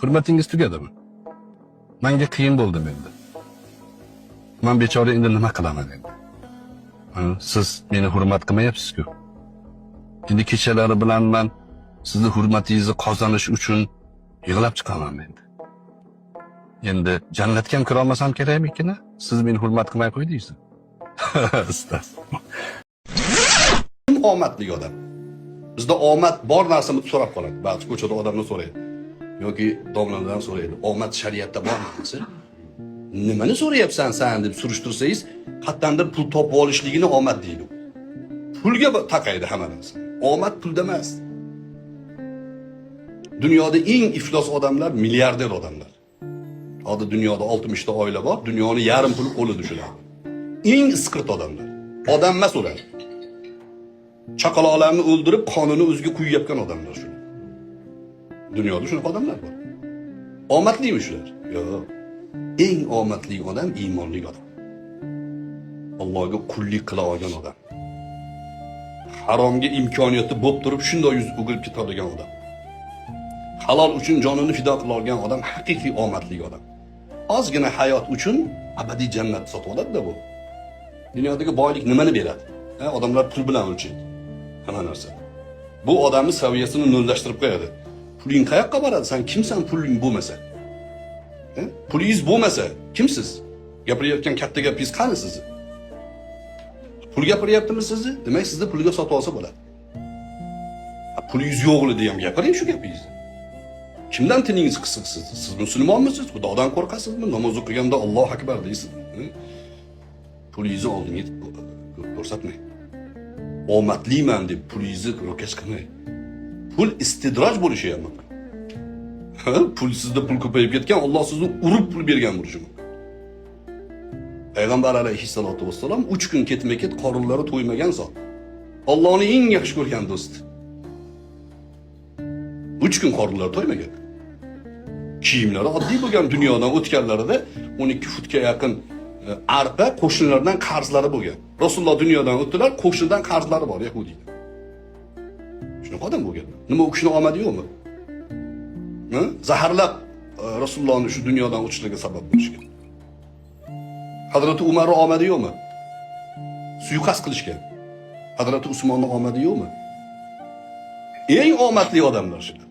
Hurmatingiz tugadimi? Menga qiyin bo'ldi endi. Men bechora endi nima qilaman endi? Siz meni hurmat qilmayapsiz-ku. Endi kechalari bilan men sizni hurmatingizni qozonish uchun yig'lab chiqaman endi. Endi jannatga ham kira olmasam kerakmikin? Siz meni hurmat qilmay qo'ydingiz. Ustas. Kim omadli odam? Bizda omad bor narsani so'rab qoladi. Ba'zi ko'chada odamlar so'raydi. Yoki domlalardan so'raydi. Omad shariatda bormi desa, nimani so'rayapsan sen deb surishtirsangiz, qattandir pul topib olishligini omad deydi. Pulga taqaydi hamma narsa. Omad pulda emas. Dunyoda eng iflos odamlar milliarder odamlar. Hozir dunyoda 60 ta oila bor, dunyoni yarim puli qo'lida shular. Eng isqirt odamlar. Odam emas ular. Chaqaloqlarni o'ldirib, qonini o'ziga quyayotgan odamlar shu. Dunyoda shunaqa odamlar bor. Omadlimi shular? Yo'q. Eng omadli odam iymonli odam. Allohga qullik qila olgan odam. Haromga imkoniyati bo'lib turib, shunday yuz o'gilib ketadigan odam. Halol uchun jonini fido qila olgan odam haqiqiy omadli odam. Ozgina hayot uchun abadiy jannat sotib oladi-da bu. Dunyodagi boylik nimani beradi? Odamlar pul bilan o'lchaydi. Hamma narsa. Bu odamni saviyasini nolllashtirib qo'yadi. Puling qayoqqa boradi? Sen kimsan puling bo'lmasa? Pulingiz bo'lmasa, kimsiz? Gapirayotgan katta gapingiz qani sizni? Pul gapiryaptimi sizni? Demak, sizni pulga sotib olsa bo'ladi. Pulingiz yo'qligida ham gapiring shu gapingizni. Kimdan tiningiz qisiq siz? Siz musulmonmisiz? Xudodan qo'rqasizmi? Namoz o'qiganda Alloh akbar deysiz. Pulingizni oldinga ko'rsatmang. Omadliman deb pulingizni ro'kash qilmang. Pul istidroj bo'lishi ham mumkin. Pul sizda pul ko'payib ketgan, Alloh sizni urib pul bergan bo'lishi mumkin. Payg'ambar alayhissalatu vassalom 3 kun ketma-ket qorinlari to'ymagan zot. Allohning eng yaxshi ko'rgan do'sti. 3 kun qorinlari to'ymagan. Kiyimlari oddiy bo'lgan, dunyodan o'tganlarida 12 futga yaqin arpa qo'shnilardan qarzlari bo'lgan. Rasululloh dunyodan o'tdilar, qo'shnidan qarzlari bor yahudiylar. Shunaqa odam bo'lgan. Nima u kishini omadi yo'qmi? Zaharlab Rasulullohni shu dunyodan o'tishiga sabab bo'lishgan. Hazrati Umarning omadi yo'qmi? Suiqasd qilishgan. Hazrati Usmonning omadi yo'qmi? Eng omadli odamlar shu.